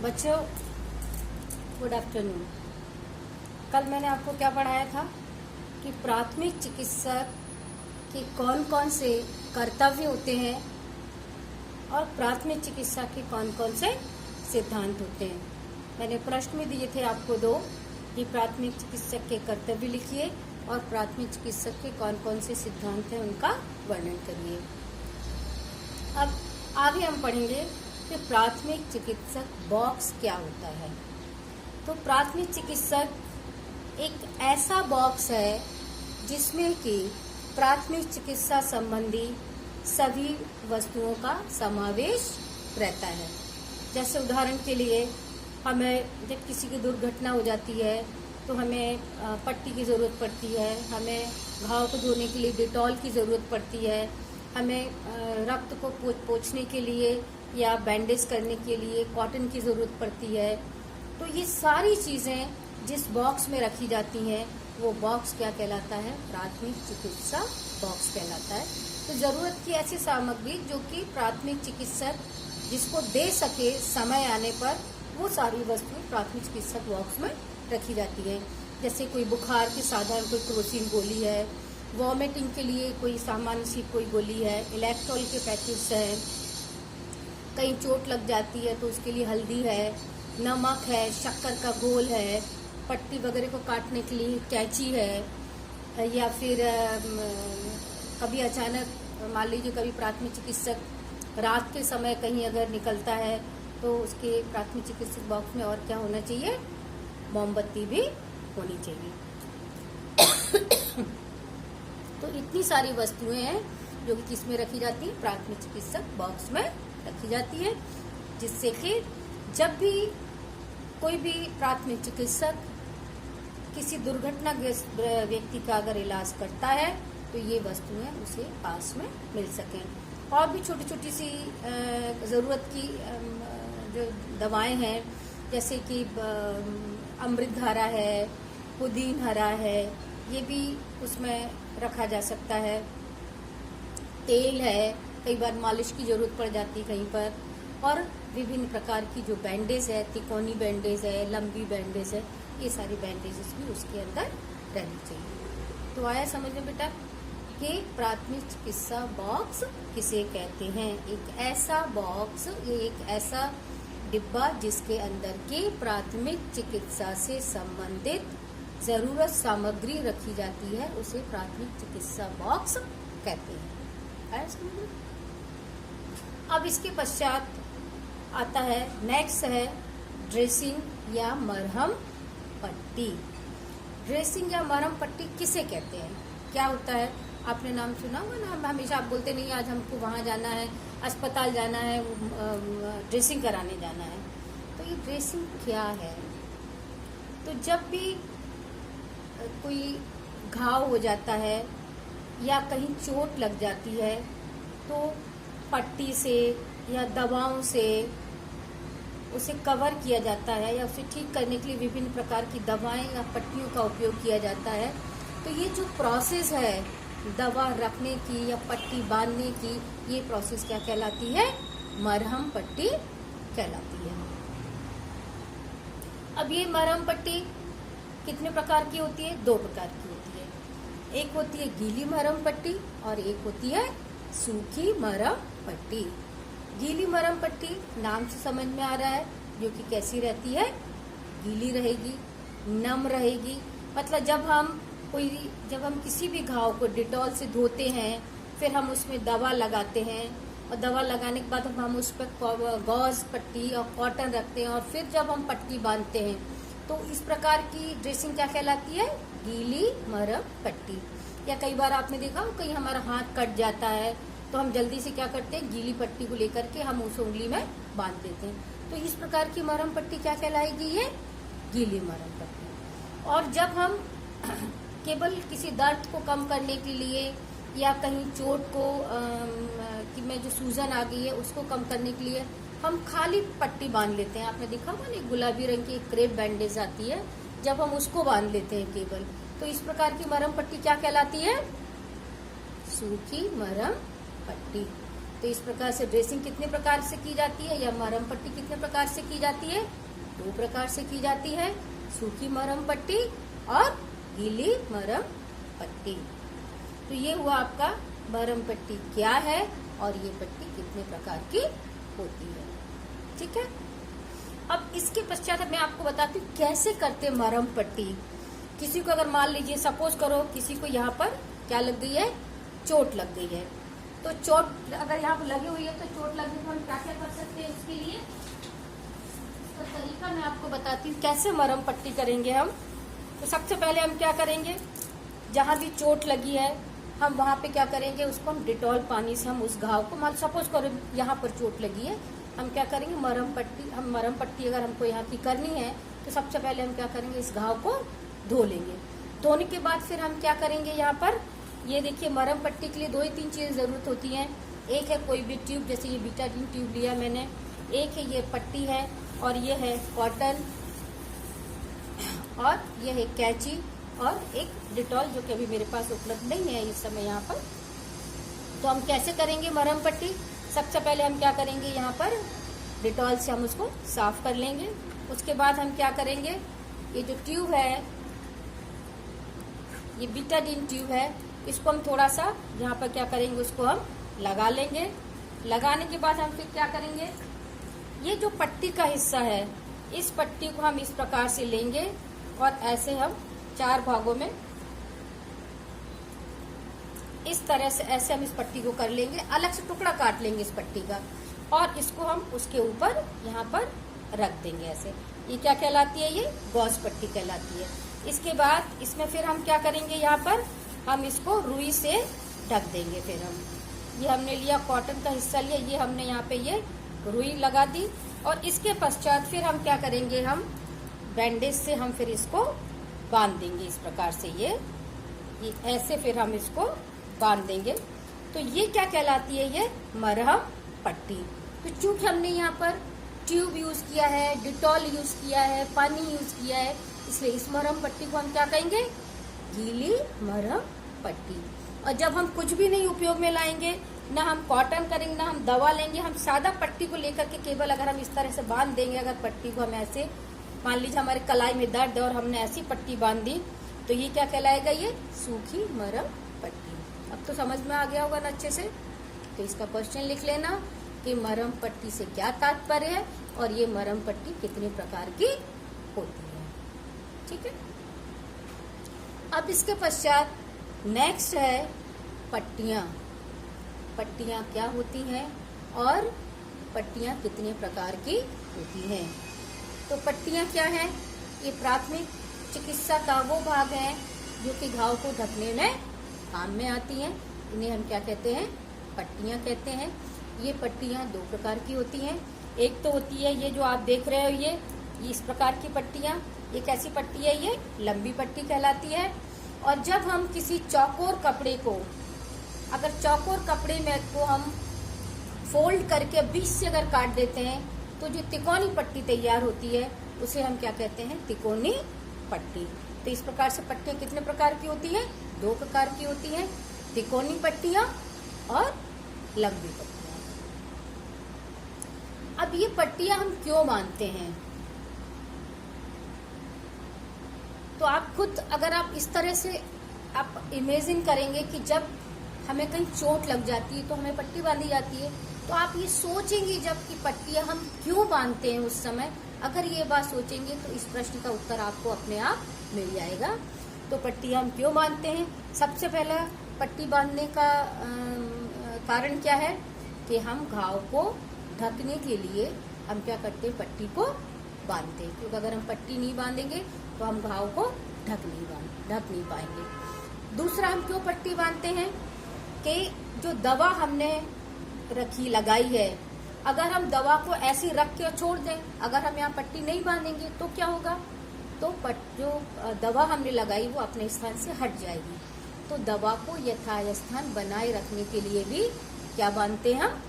बच्चों, good afternoon. कल मैंने आपको क्या पढ़ाया था कि प्राथमिक चिकित्सक के कौन कौन से कर्तव्य होते हैं और प्राथमिक चिकित्सा के कौन कौन से सिद्धांत होते हैं। मैंने प्रश्न में दिए थे आपको दो कि प्राथमिक चिकित्सक के कर्तव्य लिखिए और प्राथमिक चिकित्सक के कौन कौन से सिद्धांत हैं उनका वर्णन करिए। अब आगे हम पढ़ेंगे कि प्राथमिक चिकित्सक बॉक्स क्या होता है। तो प्राथमिक चिकित्सक एक ऐसा बॉक्स है जिसमें कि प्राथमिक चिकित्सा संबंधी सभी वस्तुओं का समावेश रहता है। जैसे उदाहरण के लिए हमें जब किसी की दुर्घटना हो जाती है तो हमें पट्टी की ज़रूरत पड़ती है, हमें घाव को धोने के लिए डिटॉल की ज़रूरत पड़ती है, हमें रक्त को पोंछने के लिए या बैंडेज करने के लिए कॉटन की ज़रूरत पड़ती है। तो ये सारी चीज़ें जिस बॉक्स में रखी जाती हैं वो बॉक्स क्या कहलाता है? प्राथमिक चिकित्सा बॉक्स कहलाता है। तो ज़रूरत की ऐसी सामग्री जो कि प्राथमिक चिकित्सक जिसको दे सके समय आने पर, वो सारी वस्तुएं प्राथमिक चिकित्सक बॉक्स में रखी जाती है। जैसे कोई बुखार की साधारण कोई क्रोसिन गोली है, वॉमिटिंग के लिए कोई सामान्य सी कोई गोली है, इलेक्ट्रॉल के पैकेट्स हैं, कहीं चोट लग जाती है तो उसके लिए हल्दी है, नमक है, शक्कर का घोल है, पट्टी वगैरह को काटने के लिए कैंची है, या फिर कभी अचानक मान लीजिए कभी प्राथमिक चिकित्सक रात के समय कहीं अगर निकलता है तो उसके प्राथमिक चिकित्सक बॉक्स में और क्या होना चाहिए? मोमबत्ती भी होनी चाहिए। तो इतनी सारी वस्तुएं हैं जो कि किस में रखी जाती है? प्राथमिक चिकित्सक बॉक्स में रखी जाती है, जिससे कि जब भी कोई भी प्राथमिक चिकित्सक किसी दुर्घटनाग्रस्त व्यक्ति का अगर इलाज करता है तो ये वस्तुएं उसे पास में मिल सकें। और भी छोटी छोटी सी ज़रूरत की जो दवाएं हैं, जैसे कि अमृत धारा है, पुदीन हरा है, ये भी उसमें रखा जा सकता है। तेल है, कई बार मालिश की ज़रूरत पड़ जाती है कहीं पर। और विभिन्न प्रकार की जो बैंडेज है, तिकोनी बैंडेज है, लंबी बैंडेज है, ये सारी बैंडेजेस भी उसके अंदर रहनी चाहिए। तो आया समझ में बेटा कि प्राथमिक चिकित्सा बॉक्स किसे कहते हैं? एक ऐसा बॉक्स, ये एक ऐसा डिब्बा जिसके अंदर के प्राथमिक चिकित्सा से संबंधित जरूरत सामग्री रखी जाती है, उसे प्राथमिक चिकित्सा बॉक्स कहते हैं। आया समझ में? अब इसके पश्चात आता है, नेक्स्ट है ड्रेसिंग या मरहम पट्टी। ड्रेसिंग या मरहम पट्टी किसे कहते हैं? क्या होता है? आपने नाम सुना होगा ना, हमेशा आप बोलते नहीं आज हमको वहाँ जाना है, अस्पताल जाना है, ड्रेसिंग कराने जाना है। तो ये ड्रेसिंग क्या है? तो जब भी कोई घाव हो जाता है या कहीं चोट लग जाती है तो पट्टी से या दवाओं से उसे कवर किया जाता है, या उसे ठीक करने के लिए विभिन्न प्रकार की दवाएं या पट्टियों का उपयोग किया जाता है। तो ये जो प्रोसेस है दवा रखने की या पट्टी बांधने की, ये प्रोसेस क्या कहलाती है? मरहम पट्टी कहलाती है। अब ये मरहम पट्टी कितने प्रकार की होती है? दो प्रकार की होती है। एक होती है गीली मरहम पट्टी और एक होती है सूखी मरहम पट्टी। गीली मरहम पट्टी नाम से समझ में आ रहा है, जो कि कैसी रहती है? गीली रहेगी, नम रहेगी। मतलब जब हम किसी भी घाव को डिटॉल से धोते हैं, फिर हम उसमें दवा लगाते हैं और दवा लगाने के बाद हम उस पर गॉज पट्टी और कॉटन रखते हैं और फिर जब हम पट्टी बांधते हैं तो इस प्रकार की ड्रेसिंग क्या कहलाती है? गीली मरहम पट्टी। या कई बार आपने देखा हो कहीं हमारा हाथ कट जाता है तो हम जल्दी से क्या करते हैं? गीली पट्टी को लेकर के हम उस उंगली में बांध देते हैं। तो इस प्रकार की मरहम पट्टी क्या कहलाएगी? ये गीली मरहम पट्टी। और जब हम केवल किसी दर्द को कम करने के लिए या कहीं चोट को कि में जो सूजन आ गई है उसको कम करने के लिए हम खाली पट्टी बांध लेते हैं। आपने देखा होगा ना, गुलाबी रंग की एक क्रेप बैंडेज आती है, जब हम उसको बांध लेते हैं केवल, तो इस प्रकार की मरहम पट्टी क्या कहलाती है? सूखी मरहम पट्टी। तो इस प्रकार से ड्रेसिंग कितने प्रकार से की जाती है, या मरहम पट्टी कितने प्रकार से की जाती है? 2 प्रकार से की जाती है, सूखी मरहम पट्टी और गीली मरहम पट्टी। तो ये हुआ आपका मरहम पट्टी क्या है और ये पट्टी कितने प्रकार की होती है। ठीक है, अब इसके पश्चात मैं आपको बताती हूँ कैसे करते मरहम पट्टी। किसी को अगर मान लीजिए सपोज करो किसी को यहाँ पर क्या लग गई है, चोट लग गई है, तो चोट अगर यहाँ पर लगी हुई है तो चोट लगने पर हम क्या क्या कर सकते हैं उसके लिए, तो तरीका मैं आपको बताती हूँ कैसे मरहम पट्टी करेंगे हम। तो सबसे पहले हम क्या करेंगे, जहाँ भी चोट लगी है हम वहाँ पे क्या करेंगे, उसको हम डिटॉल पानी से हम उस घाव को, मान सपोज करो यहाँ पर चोट लगी है, हम क्या करेंगे मरहम पट्टी अगर हमको यहाँ की करनी है तो सबसे पहले हम क्या करेंगे, इस घाव को धो लेंगे। धोने के बाद फिर हम क्या करेंगे, यहाँ पर ये देखिए मरहम पट्टी के लिए 2 ही 3 चीज़ें ज़रूरत होती हैं। एक है कोई भी ट्यूब, जैसे ये बीटाडीन ट्यूब लिया मैंने, एक है ये पट्टी है, और ये है कॉटन, और ये है कैंची, और एक डिटॉल जो कि अभी मेरे पास उपलब्ध नहीं है इस समय यहाँ पर। तो हम कैसे करेंगे मरहम पट्टी, सबसे पहले हम क्या करेंगे, यहाँ पर डिटॉल से हम उसको साफ कर लेंगे। उसके बाद हम क्या करेंगे, ये जो ट्यूब है, ये बीटाडीन ट्यूब है, इसको हम थोड़ा सा यहाँ पर क्या करेंगे, उसको हम लगा लेंगे। लगाने के बाद हम फिर क्या करेंगे, ये जो पट्टी का हिस्सा है, इस पट्टी को हम इस प्रकार से लेंगे और ऐसे हम 4 भागों में इस तरह से ऐसे हम इस पट्टी को कर लेंगे। अलग से टुकड़ा काट लेंगे इस पट्टी का और इसको हम उसके ऊपर यहाँ पर रख देंगे ऐसे। ये क्या कहलाती है, ये गॉज पट्टी कहलाती है। इसके बाद इसमें फिर हम क्या करेंगे, यहाँ पर हम इसको रुई से ढक देंगे। फिर हम ये हमने लिया कॉटन का हिस्सा लिया, ये हमने यहाँ पे ये रुई लगा दी, और इसके पश्चात फिर हम क्या करेंगे, हम बैंडेज से हम फिर इसको बांध देंगे इस प्रकार से। ये ऐसे फिर हम इसको बांध देंगे। तो ये क्या कहलाती है, ये मरहम पट्टी। तो चूंकि हमने यहाँ पर ट्यूब यूज किया है, डिटॉल यूज किया है, पानी यूज किया है, इसलिए इस मरहम पट्टी को हम क्या कहेंगे, गीली मरहम पट्टी। और जब हम कुछ भी नहीं उपयोग में लाएंगे, ना हम कॉटन करेंगे, ना हम दवा लेंगे, हम सादा पट्टी को लेकर के केवल अगर हम इस तरह से बांध देंगे, अगर पट्टी को हम ऐसे, मान लीजिए हमारे कलाई में दर्द है और हमने ऐसी पट्टी बांध दी, तो ये क्या कहलाएगा, ये सूखी मरहम पट्टी। अब तो समझ में आ गया होगा ना अच्छे से। तो इसका क्वेश्चन लिख लेना कि मरहम पट्टी से क्या तात्पर्य है और ये मरहम पट्टी कितने प्रकार की होती है। ठीक है, अब इसके पश्चात नेक्स्ट है पट्टियाँ। पट्टियाँ क्या होती हैं और पट्टियाँ कितने प्रकार की होती हैं। तो पट्टियाँ क्या है, ये प्राथमिक चिकित्सा का वो भाग है जो कि घाव को ढकने में काम में आती हैं। इन्हें हम क्या कहते हैं, पट्टियाँ कहते हैं। ये पट्टियाँ 2 प्रकार की होती हैं। एक तो होती है ये जो आप देख रहे हो, ये इस प्रकार की पट्टियाँ। ये कैसी पट्टी है, ये लंबी पट्टी कहलाती है। और जब हम किसी चौकोर कपड़े को, अगर चौकोर कपड़े में को हम फोल्ड करके बीच से अगर काट देते हैं, तो जो तिकोनी पट्टी तैयार होती है उसे हम क्या कहते हैं, तिकोनी पट्टी। तो इस प्रकार से पट्टियाँ कितने प्रकार की होती हैं, 2 प्रकार की होती हैं, तिकोनी पट्टियाँ और लंबी पट्टियाँ। अब ये पट्टियाँ हम क्यों बांधते हैं, तो आप खुद अगर आप इस तरह से आप इमेजिन करेंगे कि जब हमें कहीं चोट लग जाती है तो हमें पट्टी बांधी जाती है, तो आप ये सोचेंगे जब कि पट्टियाँ हम क्यों बांधते हैं उस समय, अगर ये बात सोचेंगे तो इस प्रश्न का उत्तर आपको अपने आप मिल जाएगा। तो पट्टियाँ हम क्यों बांधते हैं, सबसे पहला पट्टी बांधने का कारण क्या है कि हम घाव को ढकने के लिए हम क्या करते हैं, पट्टी को बांधते हैं। क्योंकि अगर हम पट्टी नहीं बांधेंगे तो हम घाव को ढक नहीं पाएंगे। दूसरा हम क्यों पट्टी बांधते हैं कि जो दवा हमने रखी लगाई है, अगर हम दवा को ऐसी रख के छोड़ दें, अगर हम यहाँ पट्टी नहीं बांधेंगे तो क्या होगा, तो जो दवा हमने लगाई वो अपने स्थान से हट जाएगी। तो दवा को यथास्थान बनाए रखने के लिए भी क्या बांधते हैं, हम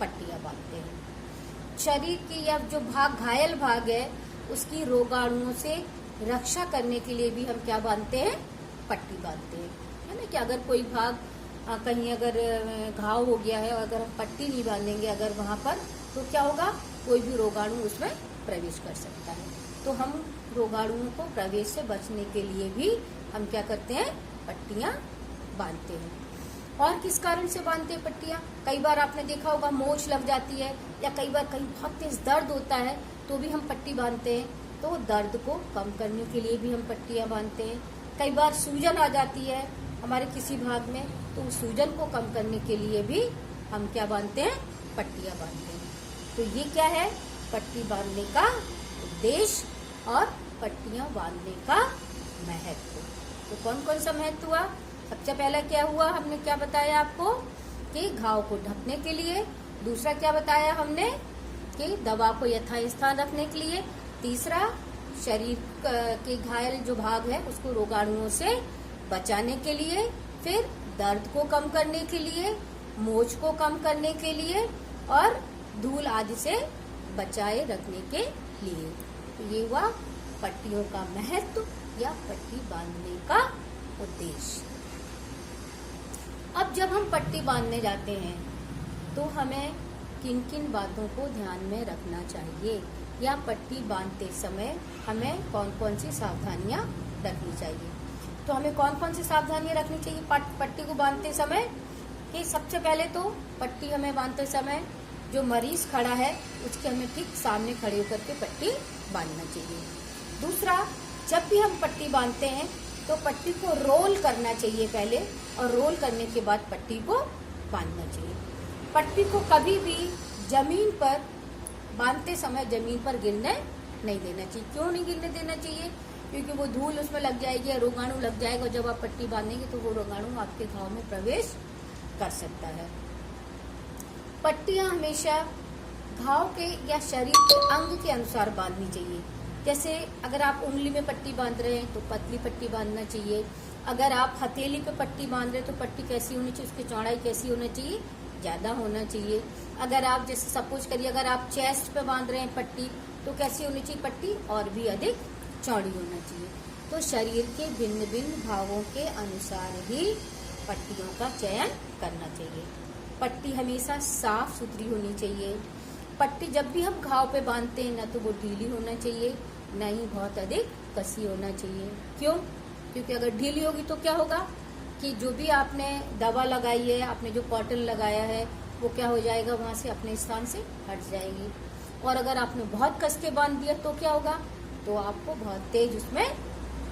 पट्टियाँ बांधते हैं। शरीर की या जो भाग घायल भाग है उसकी रोगाणुओं से रक्षा करने के लिए भी हम क्या बांधते हैं, पट्टी बांधते हैं, है ना। कि अगर कोई भाग कहीं अगर घाव हो गया है और अगर हम पट्टी नहीं बांधेंगे अगर वहाँ पर, तो क्या होगा, कोई भी रोगाणु उसमें प्रवेश कर सकता है। तो हम रोगाणुओं को प्रवेश से बचने के लिए भी हम क्या करते हैं, पट्टियां बांधते हैं। और किस कारण से बांधते हैं पट्टियां? कई बार आपने देखा होगा मोच लग जाती है, या कई बार कहीं बहुत तेज दर्द होता है तो भी हम पट्टी बांधते हैं। तो दर्द को कम करने के लिए भी हम पट्टियां बांधते हैं। कई बार सूजन आ जाती है हमारे किसी भाग में, तो उस सूजन को कम करने के लिए भी हम क्या बांधते हैं, पट्टियां बांधते हैं। तो ये क्या है, पट्टी बांधने का उद्देश्य और पट्टियां बांधने का महत्व। तो कौन कौन सा महत्व हुआ? सबसे पहला क्या हुआ, हमने क्या बताया आपको कि घाव को ढकने के लिए। दूसरा क्या बताया हमने कि दवा को यथास्थान रखने के लिए। तीसरा, शरीर के घायल जो भाग है उसको रोगाणुओं से बचाने के लिए। फिर दर्द को कम करने के लिए, मोच को कम करने के लिए और धूल आदि से बचाए रखने के लिए। तो ये हुआ पट्टियों का महत्व या पट्टी बांधने का उद्देश्य। अब जब हम पट्टी बांधने जाते हैं तो हमें किन किन बातों को ध्यान में रखना चाहिए, या पट्टी बांधते समय हमें कौन कौन सी सावधानियां रखनी चाहिए। तो हमें कौन कौन सी सावधानियां रखनी चाहिए पट्टी को बांधते समय? कि सबसे पहले तो पट्टी हमें बांधते समय जो मरीज खड़ा है उसके हमें ठीक सामने खड़े होकर के पट्टी बांधना चाहिए। दूसरा, जब भी हम पट्टी बांधते हैं तो पट्टी को रोल करना चाहिए पहले, और रोल करने के बाद पट्टी को बांधना चाहिए। पट्टी को कभी भी जमीन पर बांधते समय जमीन पर गिरने नहीं देना चाहिए। क्यों नहीं गिरने देना चाहिए? क्योंकि वो धूल उसमें लग जाएगी, रोगाणु लग जाएगा। जब आप पट्टी बांधेंगे तो वो रोगाणु आपके घाव में प्रवेश कर सकता है। पट्टियां हमेशा घाव के या शरीर के अंग के अनुसार बांधनी चाहिए। जैसे अगर आप उंगली में पट्टी बांध रहे हैं तो पतली पट्टी बांधना चाहिए। अगर आप हथेली पे पट्टी बांध रहे हैं तो पट्टी कैसी होनी चाहिए, उसकी चौड़ाई कैसी होनी चाहिए, ज्यादा होना चाहिए। अगर आप जैसे सपोज करिए अगर आप चेस्ट पे बांध रहे हैं पट्टी तो कैसी होनी चाहिए पट्टी, और भी अधिक चौड़ी होना चाहिए। तो शरीर के भिन्न भिन्न भागों के अनुसार ही पट्टियों का चयन करना चाहिए। पट्टी हमेशा साफ सुथरी होनी चाहिए। पट्टी जब भी हम घाव पे बांधते हैं ना तो वो ढीली होना चाहिए, न ही बहुत अधिक कसी होना चाहिए। क्यों? क्योंकि अगर ढीली होगी तो क्या होगा कि जो भी आपने दवा लगाई है, आपने जो कॉटन लगाया है, वो क्या हो जाएगा, वहां से अपने स्थान से हट जाएगी। और अगर आपने बहुत कस के बांध दिया तो क्या होगा, तो आपको बहुत तेज उसमें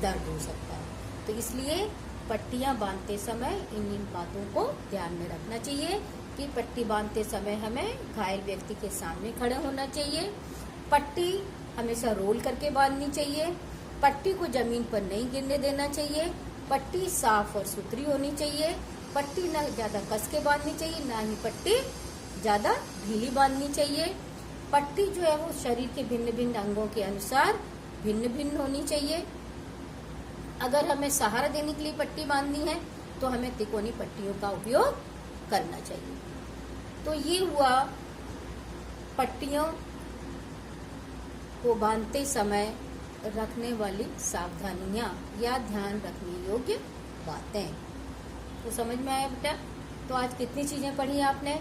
दर्द हो सकता है। तो इसलिए पट्टियां बांधते समय इन बातों को ध्यान में रखना चाहिए कि पट्टी बांधते समय हमें घायल व्यक्ति के सामने खड़े होना चाहिए। पट्टी हमेशा रोल करके बांधनी चाहिए। पट्टी को जमीन पर नहीं गिरने देना चाहिए। पट्टी साफ और सुथरी होनी चाहिए। पट्टी न ज्यादा कस के बांधनी चाहिए, ना ही पट्टी ज्यादा ढीली बांधनी चाहिए। पट्टी जो है वो शरीर के भिन्न भिन्न अंगों के अनुसार भिन्न भिन्न होनी चाहिए। अगर हमें सहारा देने के लिए पट्टी बांधनी है तो हमें तिकोनी पट्टियों का उपयोग करना चाहिए। तो ये हुआ पट्टियों को बांधते समय रखने वाली सावधानियां या ध्यान रखने योग्य बातें। तो समझ में आया बेटा? तो आज कितनी चीजें पढ़ी आपने?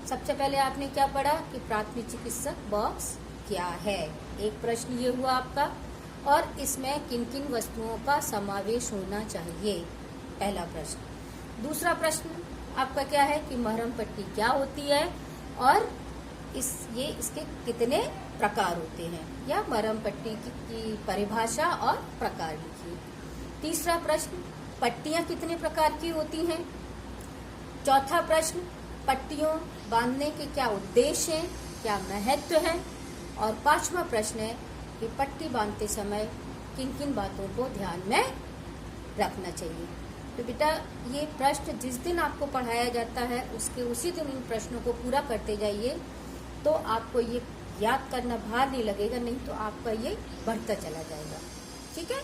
सबसे पहले आपने क्या पढ़ा कि प्राथमिक चिकित्सक बॉक्स क्या है, एक प्रश्न ये हुआ आपका, और इसमें किन किन वस्तुओं का समावेश होना चाहिए, पहला प्रश्न। दूसरा प्रश्न आपका क्या है कि मरहम पट्टी क्या होती है और इसके कितने प्रकार होते हैं, या मरहम पट्टी की परिभाषा और प्रकार लिखिए। तीसरा प्रश्न, पट्टियां कितने प्रकार की होती हैं। चौथा प्रश्न, पट्टियों बांधने के क्या उद्देश्य हैं, क्या महत्व है। और पांचवा प्रश्न है कि पट्टी बांधते समय किन किन बातों को ध्यान में रखना चाहिए। तो बेटा ये प्रश्न जिस दिन आपको पढ़ाया जाता है उसके उसी दिन इन प्रश्नों को पूरा करते जाइए, तो आपको ये याद करना भार नहीं लगेगा, नहीं तो आपका ये बढ़ता चला जाएगा। ठीक है।